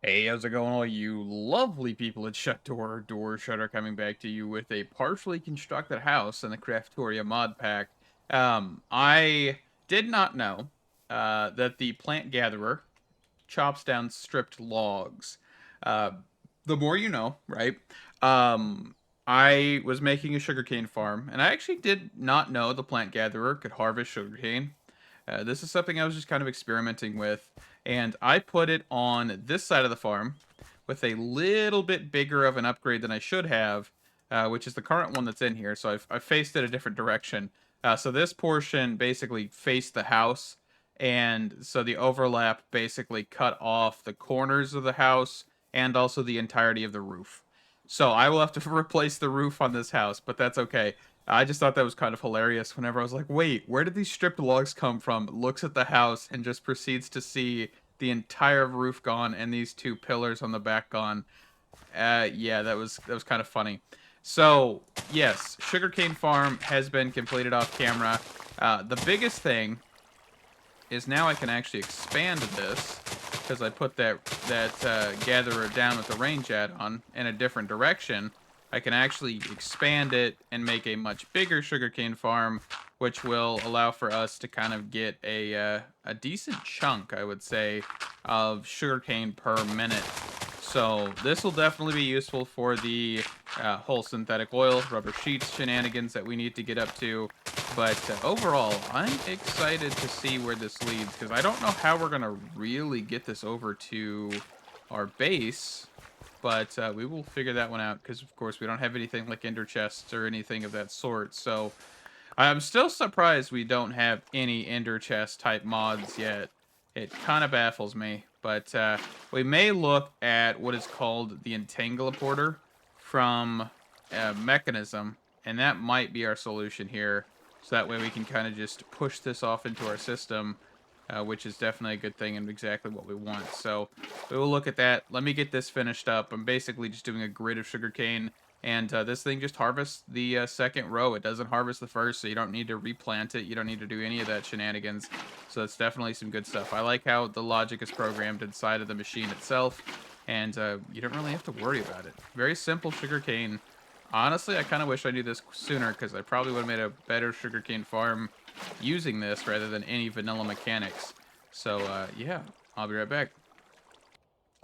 Hey, how's it going, all you lovely people at Door Shutter coming back to you with a partially constructed house in the Craftoria mod pack. I did not know that the plant gatherer chops down stripped logs. Uh, the more you know, right? Um, I was making a sugarcane farm, and I actually did not know the plant gatherer could harvest sugarcane. This is something I was just kind of experimenting with, and I put it on this side of the farm with a little bit bigger of an upgrade than I should have, which is the current one that's in here. So I've faced it a different direction. So this portion basically faced the house, and so the overlap basically cut off the corners of the house and also the entirety of the roof. So I will have to replace the roof on this house, but that's okay. I just thought that was kind of hilarious whenever I was like, wait, where did these stripped logs come from? Looks at the house and just proceeds to see the entire roof gone and these two pillars on the back gone. Yeah, that was kind of funny. So, yes, sugarcane farm has been completed off camera. The biggest thing is now I can actually expand this because I put that gatherer down with the range add-on in a different direction. I can actually expand it and make a much bigger sugarcane farm, which will allow for us to kind of get a decent chunk, I would say, of sugarcane per minute. So this will definitely be useful for the whole synthetic oil, rubber sheets shenanigans that we need to get up to. But overall, I'm excited to see where this leads, because I don't know how we're going to really get this over to our base, but we will figure that one out, because of course we don't have anything like ender chests or anything of that sort. So I'm still surprised we don't have any ender chest type mods yet. It kind of baffles me, but we may look at what is called the Entangleporter from Mechanism, and that might be our solution here. So that way we can kind of just push this off into our system, which is definitely a good thing and exactly what we want. So we will look at that. Let me get this finished up. I'm basically just doing a grid of sugarcane, and this thing just harvests the second row. It doesn't harvest the first, so you don't need to replant it. You don't need to do any of that shenanigans. So that's definitely some good stuff. I like how the logic is programmed inside of the machine itself, and you don't really have to worry about it. Very simple sugarcane. Honestly, I kind of wish I knew this sooner, because I probably would have made a better sugarcane farm using this rather than any vanilla mechanics. So, yeah, I'll be right back.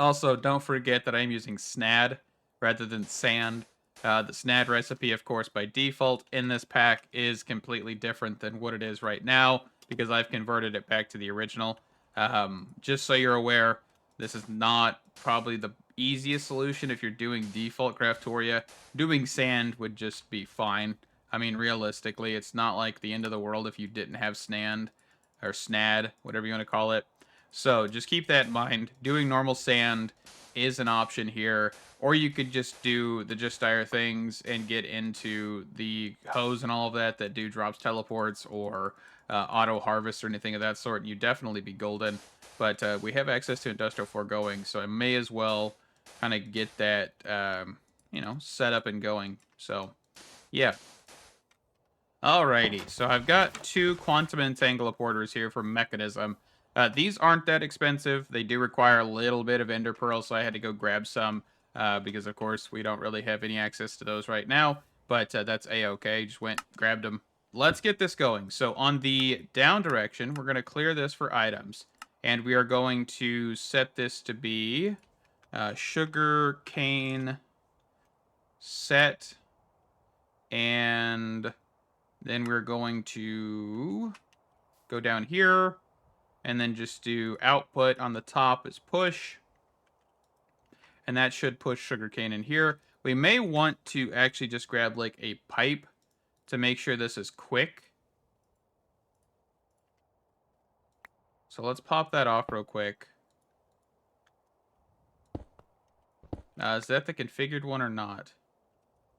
Also, don't forget that I'm using SNAD rather than sand. The SNAD recipe, of course, by default in this pack is completely different than what it is right now because I've converted it back to the original. Just so you're aware, this is not probably the easiest solution if you're doing default Craftoria. Doing sand would just be fine. I mean, realistically, it's not like the end of the world if you didn't have SNAD or SNAD, whatever you want to call it. So just keep that in mind. Doing normal sand is an option here, or you could just do the just dire things and get into the hose and all of that that do drops teleports or auto harvest or anything of that sort, and you definitely be golden. But we have access to Industrial Foregoing, so I may as well kind of get that, set up and going. So, yeah. Alrighty, so I've got two quantum entangleporters here from Mechanism. These aren't that expensive. They do require a little bit of ender pearl, so I had to go grab some because, of course, we don't really have any access to those right now. But that's a-okay. Just went, grabbed them. Let's get this going. So on the down direction, we're going to clear this for items, and we are going to set this to be sugar cane set, and then we're going to go down here and then just do output on the top is push. And that should push sugarcane in here. We may want to actually just grab like a pipe to make sure this is quick. So let's pop that off real quick. Is that the configured one or not?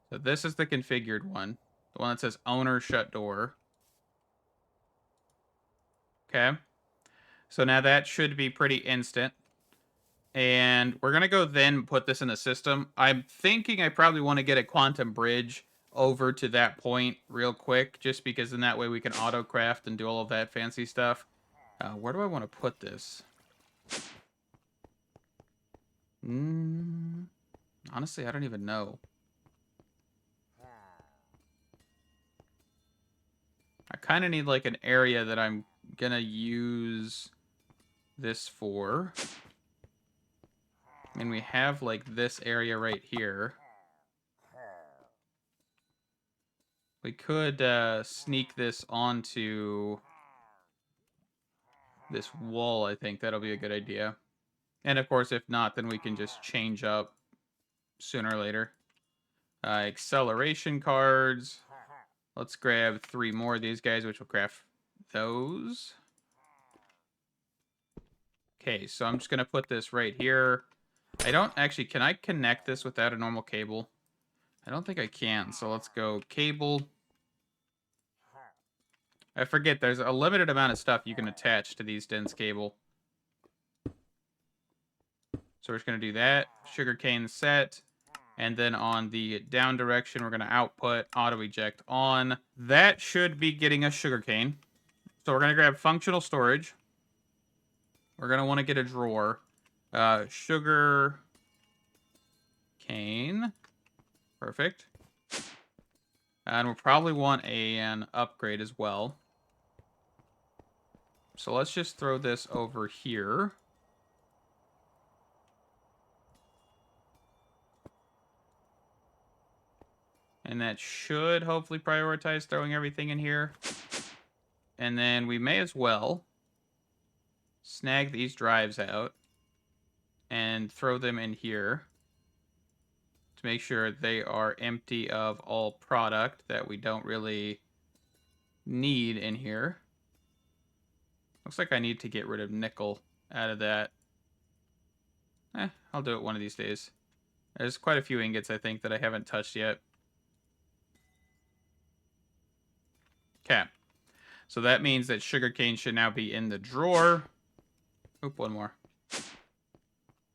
So this is the configured one. The one that says owner shut door. Okay. So now that should be pretty instant. And we're going to go then put this in the system. I'm thinking I probably want to get a quantum bridge over to that point real quick, just because in that way we can auto craft and do all of that fancy stuff. Where do I want to put this? Honestly, I don't even know. I kind of need like an area that I'm gonna use this for. I mean, we have like this area right here. We could sneak this onto this wall, I think. That'll be a good idea. And of course, if not, then we can just change up sooner or later. Acceleration cards. Let's grab 3 more of these guys, which will craft those. Okay, so I'm just going to put this right here. I don't actually... Can I connect this without a normal cable? I don't think I can, so let's go cable. I forget, there's a limited amount of stuff you can attach to these dense cable. So we're just going to do that. Sugarcane set. And then on the down direction, we're going to output auto eject on. That should be getting us sugarcane. So we're going to grab functional storage. We're going to want to get a drawer. Sugar cane. Perfect. And we'll probably want an upgrade as well. So let's just throw this over here. And that should hopefully prioritize throwing everything in here. And then we may as well snag these drives out and throw them in here to make sure they are empty of all product that we don't really need in here. Looks like I need to get rid of nickel out of that. I'll do it one of these days. There's quite a few ingots, I think, that I haven't touched yet. Okay. So that means that sugarcane should now be in the drawer. Oop, one more.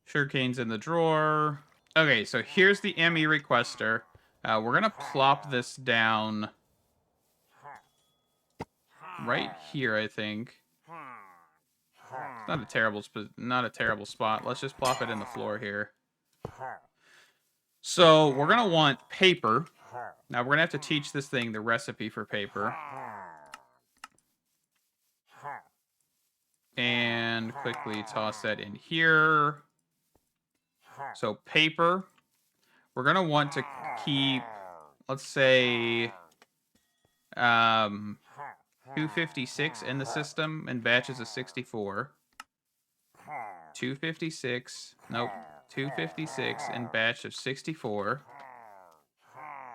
Sugarcane's in the drawer. Okay, so here's the ME requester. We're going to plop this down right here, I think. It's not a terrible spot. Let's just plop it in the floor here. So we're going to want paper. Now we're going to have to teach this thing the recipe for paper. And quickly toss that in here. So paper. We're going to want to keep, let's say, 256 in the system and batches of 64. 256. Nope. 256 and batch of 64.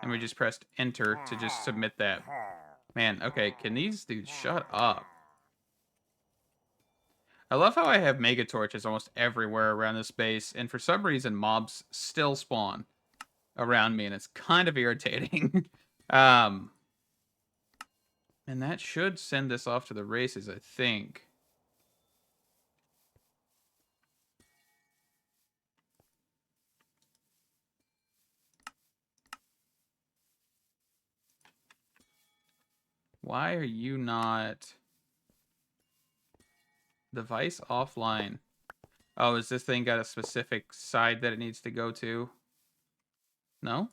And we just pressed enter to just submit that. Man, okay, can these dudes shut up? I love how I have mega torches almost everywhere around this base, and for some reason mobs still spawn around me, and it's kind of irritating. And that should send this off to the races, I think. Why are you not... Device offline. Oh, is this thing got a specific side that it needs to go to? No?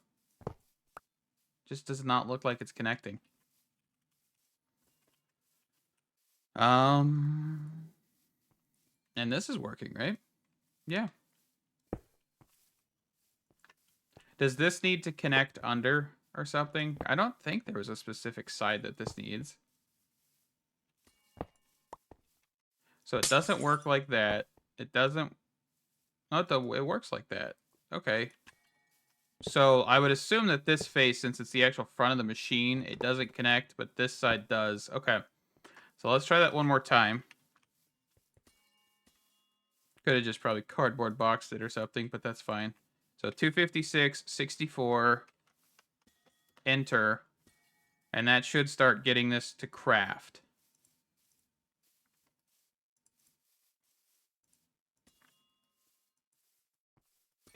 Just does not look like it's connecting. And this is working, right? Yeah. Does this need to connect under or something? I don't think there was a specific side that this needs. So it doesn't work like that. It doesn't... It works like that. Okay. So I would assume that this face, since it's the actual front of the machine, it doesn't connect, but this side does. Okay. So let's try that one more time. Could have just probably cardboard boxed it or something, but that's fine. So 256, 64, enter, and that should start getting this to craft.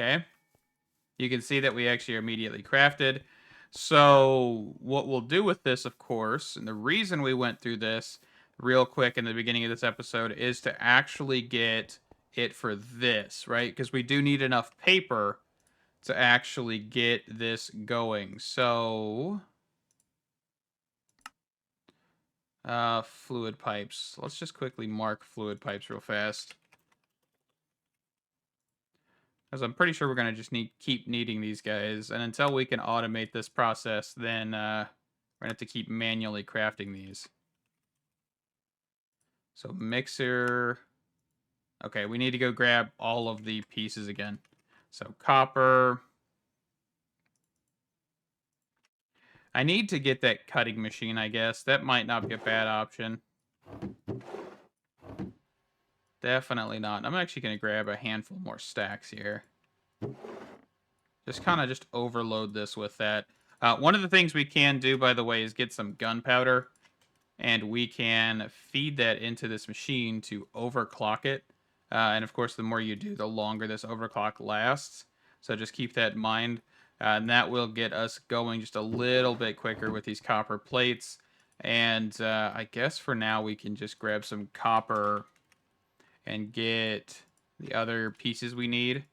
Okay. You can see that we actually are immediately crafted. So what we'll do with this, of course, and the reason we went through this real quick in the beginning of this episode is to actually get it for this, right? Because we do need enough paper to actually get this going. So, fluid pipes. Let's just quickly mark fluid pipes real fast. Because I'm pretty sure we're going to just keep needing these guys. And until we can automate this process, then we're going to have to keep manually crafting these. So mixer. Okay, we need to go grab all of the pieces again. So copper. I need to get that cutting machine, I guess. That might not be a bad option. Definitely not. I'm actually going to grab a handful more stacks here. Just kind of just overload this with that. One of the things we can do, by the way, is get some gunpowder. And we can feed that into this machine to overclock it. And of course, the more you do, the longer this overclock lasts. So just keep that in mind. And that will get us going just a little bit quicker with these copper plates. And I guess for now, we can just grab some copper and get the other pieces we need.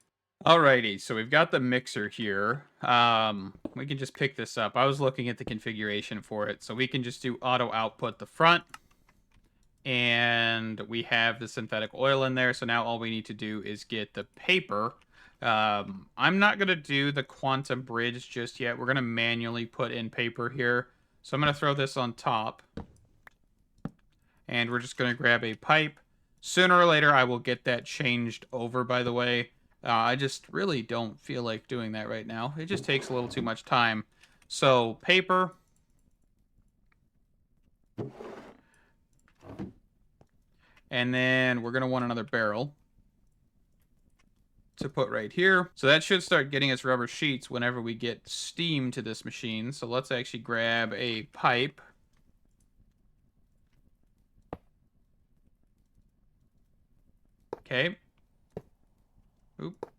Alrighty, so we've got the mixer here. We can just pick this up. I was looking at the configuration for it, so we can just do auto output the front. And we have the synthetic oil in there, so now all we need to do is get the paper. I'm not going to do the quantum bridge just yet. We're going to manually put in paper here. So I'm going to throw this on top. And we're just going to grab a pipe. Sooner or later, I will get that changed over, by the way. I just really don't feel like doing that right now. It just takes a little too much time. So, paper. And then we're going to want another barrel to put right here. So that should start getting us rubber sheets whenever we get steam to this machine. So let's actually grab a pipe. Okay. Oop.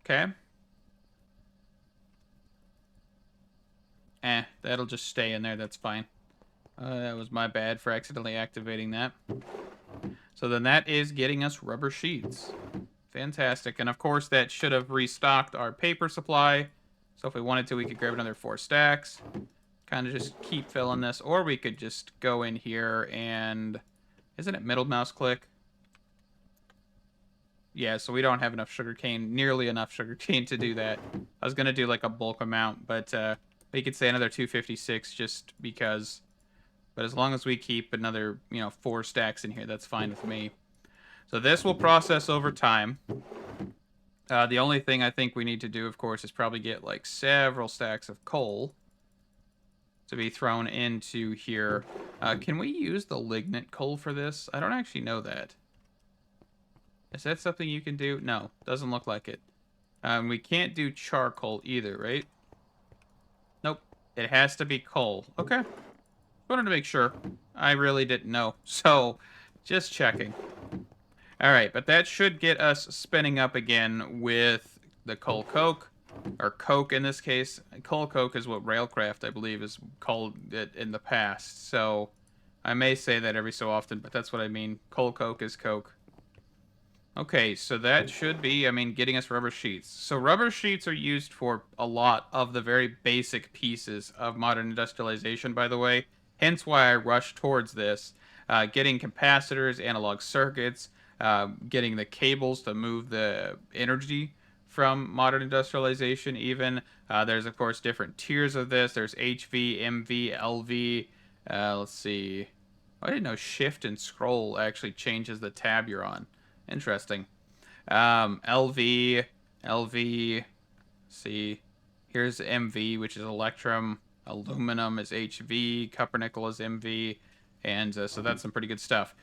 Okay. That'll just stay in there. That's fine. That was my bad for accidentally activating that. So then that is getting us rubber sheets. Fantastic. And of course, that should have restocked our paper supply. So if we wanted to, we could grab another 4 stacks. Kind of just keep filling this. Or we could just go in here and... Isn't it middle mouse click? Yeah, so we don't have enough sugarcane, nearly enough sugarcane to do that. I was going to do like a bulk amount, but we could say another 256 just because. But as long as we keep another, 4 stacks in here, that's fine with me. So this will process over time. The only thing I think we need to do, of course, is probably get like several stacks of coal to be thrown into here. Can we use the lignite coal for this? I don't actually know that. Is that something you can do? No, doesn't look like it. We can't do charcoal either, right? Nope. It has to be coal. Okay. Wanted to make sure. I really didn't know. So, just checking. Alright, but that should get us spinning up again with the coal coke. Or coke in this case. Coal coke is what Railcraft, I believe, is called it in the past. So, I may say that every so often, but that's what I mean. Coal coke is coke. Okay, so that should be, getting us rubber sheets. So rubber sheets are used for a lot of the very basic pieces of modern industrialization, by the way. Hence why I rushed towards this. Getting capacitors, analog circuits, getting the cables to move the energy from modern industrialization even. There's, of course, different tiers of this. There's HV, MV, LV. Let's see. I didn't know shift and scroll actually changes the tab you're on. Interesting. LV, see, here's MV, which is electrum, aluminum is HV, copper nickel is MV, and so that's some pretty good stuff.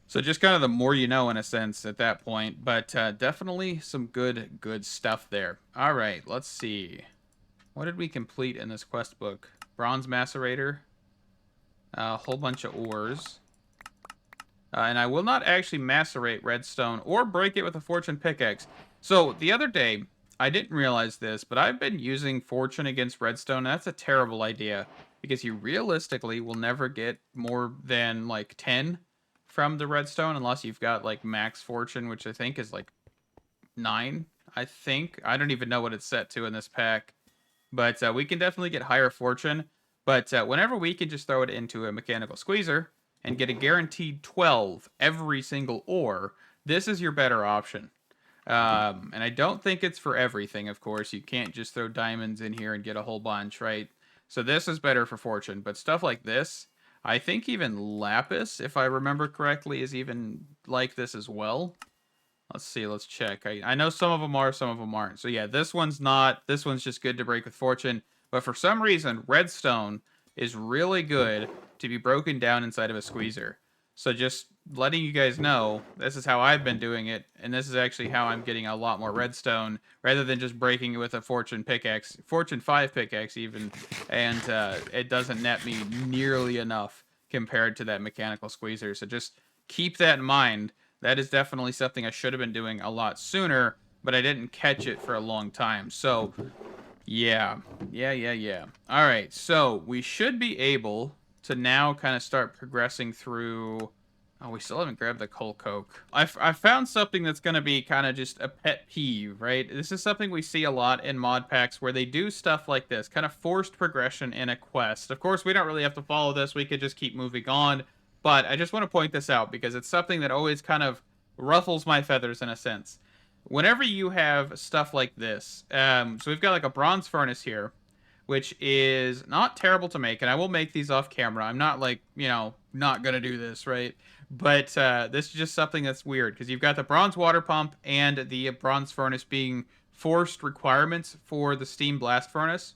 So just kind of the more you know in a sense at that point, but definitely some good stuff there. All right, let's see. What did we complete in this quest book? Bronze macerator, a whole bunch of ores. And I will not actually macerate redstone or break it with a fortune pickaxe. So the other day, I didn't realize this, but I've been using fortune against redstone. And that's a terrible idea. because you realistically will never get more than like 10 from the redstone unless you've got like max fortune, which I think is like 9. I think I don't even know what it's set to in this pack, but we can definitely get higher fortune. But whenever we can just throw it into a mechanical squeezer and get a guaranteed 12 every single ore, this is your better option. And I don't think it's for everything, of course. You can't just throw diamonds in here and get a whole bunch, right? So this is better for fortune. But stuff like this, I think even lapis, if I remember correctly, is even like this as well. Let's see, let's check. I know some of them are, some of them aren't. So yeah, this one's not. This one's just good to break with fortune. But for some reason, redstone is really good to be broken down inside of a squeezer. So just letting you guys know, this is how I've been doing it, and this is actually how I'm getting a lot more redstone, rather than just breaking it with a fortune pickaxe, fortune 5 pickaxe even, and it doesn't net me nearly enough compared to that mechanical squeezer. So just keep that in mind. That is definitely something I should have been doing a lot sooner, but I didn't catch it for a long time. So, yeah. All right, so we should be able to now kind of start progressing through. Oh, we still haven't grabbed the coal coke. I found something that's going to be kind of just a pet peeve, right? This is something we see a lot in mod packs where they do stuff like this, kind of forced progression in a quest. Of course, we don't really have to follow this. We could just keep moving on. But I just want to point this out because it's something that always kind of ruffles my feathers in a sense. Whenever you have stuff like this, so we've got like a bronze furnace here, which is not terrible to make, and I will make these off camera. I'm not like, not gonna do this, right? But this is just something that's weird because you've got the bronze water pump and the bronze furnace being forced requirements for the steam blast furnace.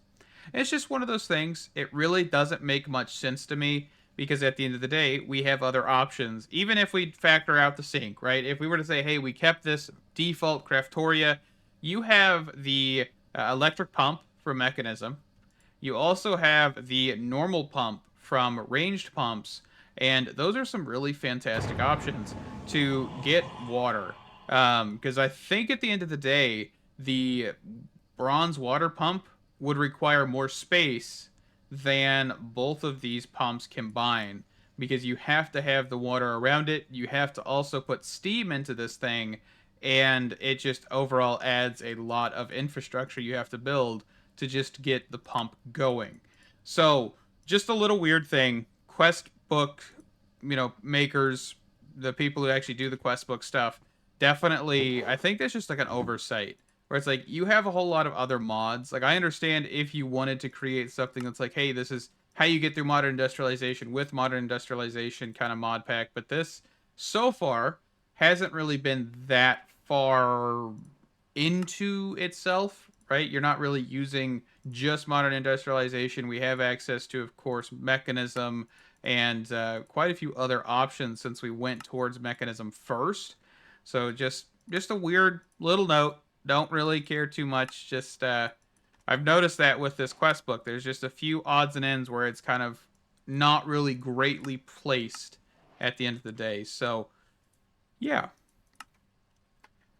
And it's just one of those things. It really doesn't make much sense to me because at the end of the day, we have other options. Even if we factor out the sink, right? If we were to say, hey, we kept this default Craftoria, you have the electric pump from Mechanism. You also have the normal pump from ranged pumps, and those are some really fantastic options to get water. Because I think at the end of the day, the bronze water pump would require more space than both of these pumps combined because you have to have the water around it. You have to also put steam into this thing, and it just overall adds a lot of infrastructure you have to build to just get the pump going. So, just a little weird thing. Quest book, makers, the people who actually do the quest book stuff, definitely, I think that's just like an oversight. Where it's like, you have a whole lot of other mods. Like, I understand if you wanted to create something that's like, hey, this is how you get through Modern Industrialization with Modern Industrialization kind of mod pack. But this, so far, hasn't really been that far into itself, right? You're not really using just Modern Industrialization. We have access to, of course, Mechanism and quite a few other options since we went towards Mechanism first. So just a weird little note. Don't really care too much. Just I've noticed that with this quest book, there's just a few odds and ends where it's kind of not really greatly placed at the end of the day. So yeah.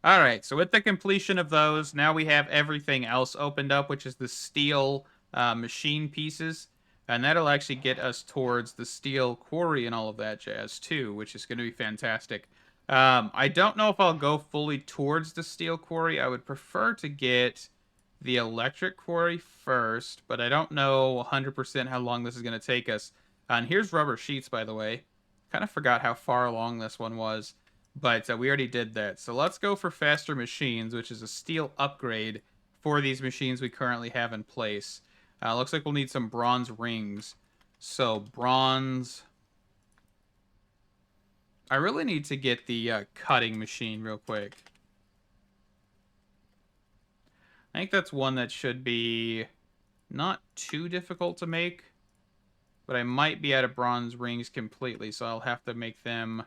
All right, so with the completion of those, now we have everything else opened up, which is the steel machine pieces. And that'll actually get us towards the steel quarry and all of that jazz, too, which is going to be fantastic. I don't know if I'll go fully towards the steel quarry. I would prefer to get the electric quarry first, but I don't know 100% how long this is going to take us. And here's rubber sheets, by the way. Kind of forgot how far along this one was. But we already did that. So let's go for faster machines, which is a steel upgrade for these machines we currently have in place. Looks like we'll need some bronze rings. So bronze. I really need to get the cutting machine real quick. I think that's one that should be not too difficult to make. But I might be out of bronze rings completely, so I'll have to make them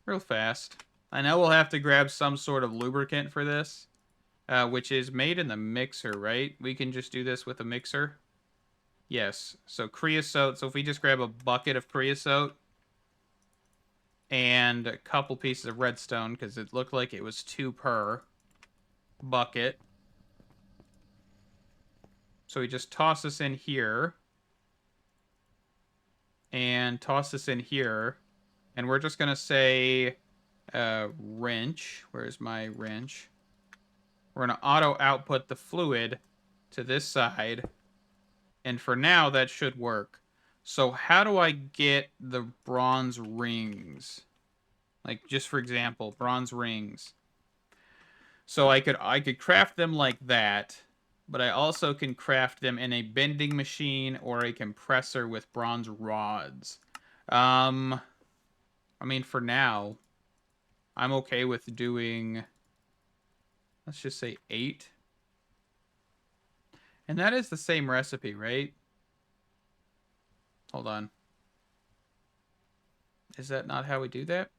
real fast. I know we'll have to grab some sort of lubricant for this, which is made in the mixer, right? We can just do this with a mixer. Yes, so creosote. So if we just grab a bucket of creosote and a couple pieces of redstone, because it looked like it was 2 per bucket. So we just toss this in here. and toss this in here. And we're just going to say wrench. Where's my wrench? We're going to auto output the fluid to this side. And for now, that should work. So how do I get the bronze rings? Like, just for example, bronze rings. So I could craft them like that, but I also can craft them in a bending machine or a compressor with bronze rods. Um, I mean, for now, I'm okay with doing, let's just say 8. And that is the same recipe, right? Hold on. Is that not how we do that?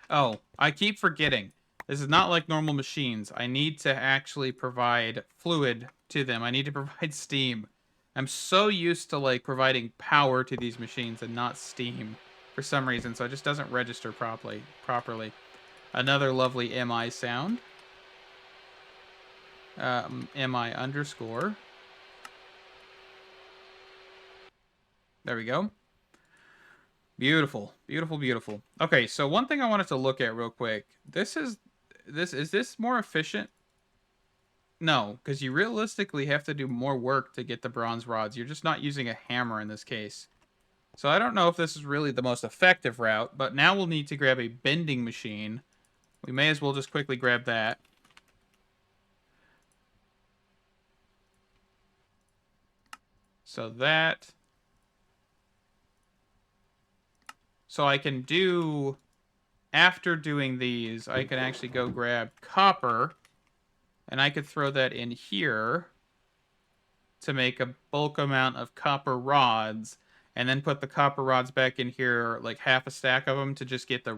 Oh, I keep forgetting. This is not like normal machines. I need to actually provide fluid to them. I need to provide steam. I'm so used to like providing power to these machines and not steam for some reason, so it just doesn't register properly. Another lovely MI sound. MI underscore. There we go. Beautiful, beautiful, beautiful. Okay, so one thing I wanted to look at real quick. Is this more efficient? No, because you realistically have to do more work to get the bronze rods. You're just not using a hammer in this case. So I don't know if this is really the most effective route, but now we'll need to grab a bending machine. We may as well just quickly grab that. So that... So I can do... After doing these, I can actually go grab copper, and I could throw that in here to make a bulk amount of copper rods, and then put the copper rods back in here, like half a stack of them, to just get the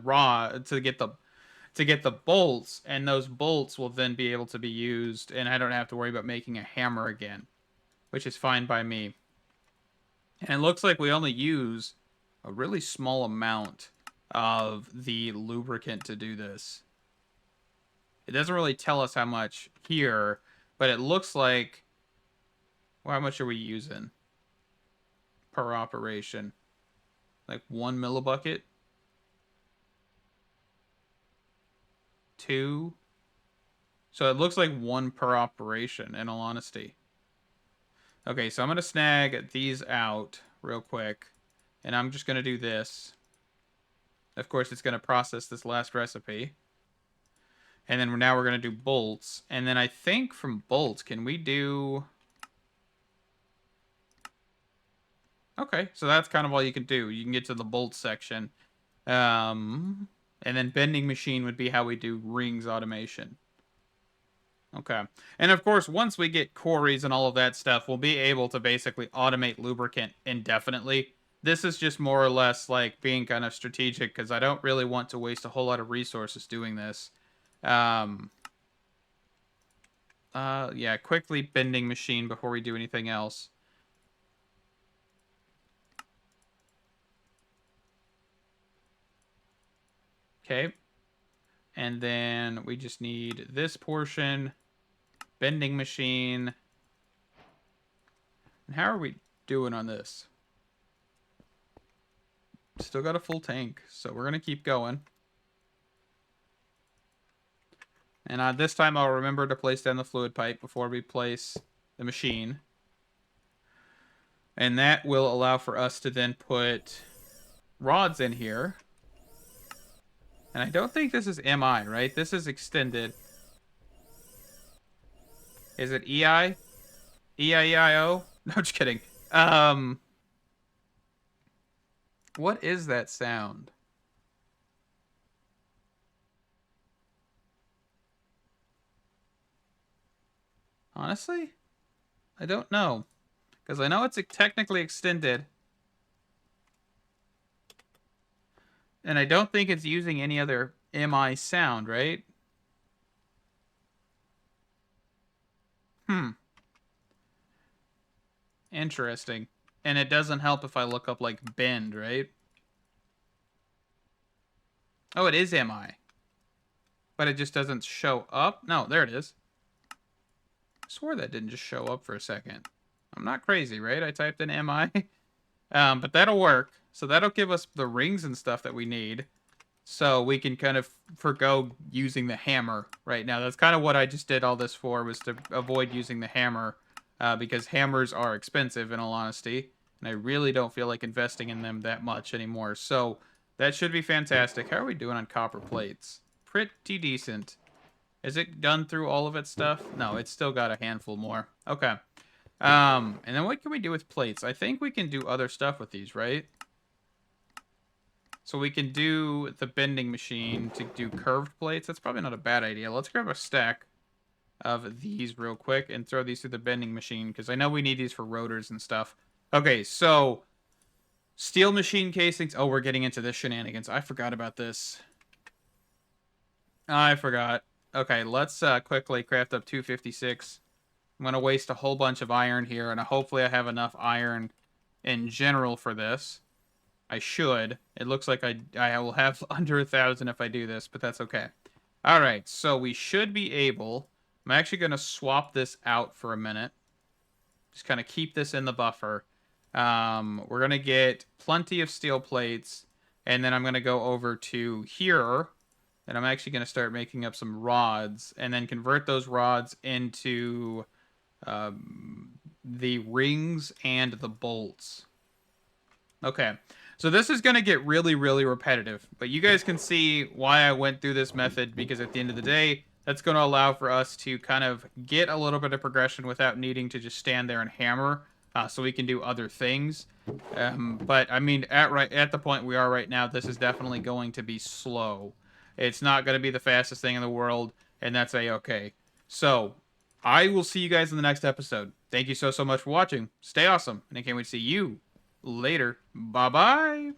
bolts, and those bolts will then be able to be used, and I don't have to worry about making a hammer again, which is fine by me. And it looks like we only use a really small amount of the lubricant to do this. It doesn't really tell us how much here, but it looks like... Well, how much are we using per operation? Like 1 millibucket? 2? So it looks like 1 per operation, in all honesty. Okay, so I'm going to snag these out real quick. And I'm just going to do this. Of course, it's going to process this last recipe. And then now we're going to do bolts. And then I think from bolts, can we do... Okay, so that's kind of all you can do. You can get to the bolt section. And then bending machine would be how we do rings automation. Okay. And of course, once we get quarries and all of that stuff, we'll be able to basically automate lubricant indefinitely. This is just more or less like being kind of strategic because I don't really want to waste a whole lot of resources doing this. Yeah, quickly bending machine before we do anything else. Okay. And then we just need this portion. Bending machine. And how are we doing on this? Still got a full tank, so we're going to keep going. And this time I'll remember to place down the fluid pipe before we place the machine. And that will allow for us to then put rods in here. And I don't think this is MI, right? This is extended. Is it EI? EIEIO? No, just kidding. What is that sound? Honestly, I don't know. Because I know it's technically extended. And I don't think it's using any other MI sound, right? Interesting. And it doesn't help if I look up, like, bend, right? Oh, it is MI. But it just doesn't show up? No, there it is. Swore that didn't just show up for a second. I'm not crazy, right? I typed in MI. But that'll work. So that'll give us the rings and stuff that we need. So we can kind of forgo using the hammer right now. That's kind of what I just did all this for, was to avoid using the hammer. Because hammers are expensive, in all honesty. And I really don't feel like investing in them that much anymore. So that should be fantastic. How are we doing on copper plates? Pretty decent. Is it done through all of its stuff? No, it's still got a handful more. Okay. And then what can we do with plates? I think we can do other stuff with these, right? So we can do the bending machine to do curved plates. That's probably not a bad idea. Let's grab a stack of these real quick and throw these through the bending machine, because I know we need these for rotors and stuff. Okay, so steel machine casings. Oh, we're getting into this shenanigans. I forgot about this. I forgot. Okay, let's quickly craft up 256. I'm going to waste a whole bunch of iron here, and hopefully I have enough iron in general for this. I should. It looks like I will have under 1,000 if I do this, but that's okay. All right, so we should be able... I'm actually going to swap this out for a minute. Just kind of keep this in the buffer. We're going to get plenty of steel plates, and then I'm going to go over to here, and I'm actually going to start making up some rods, and then convert those rods into the rings and the bolts. Okay, so this is going to get really, really repetitive, but you guys can see why I went through this method, because at the end of the day, that's going to allow for us to kind of get a little bit of progression without needing to just stand there and hammer, so we can do other things. But, I mean, at the point we are right now, this is definitely going to be slow. It's not going to be the fastest thing in the world, and that's A-okay. So, I will see you guys in the next episode. Thank you so much for watching. Stay awesome, and I can't wait to see you later. Bye-bye.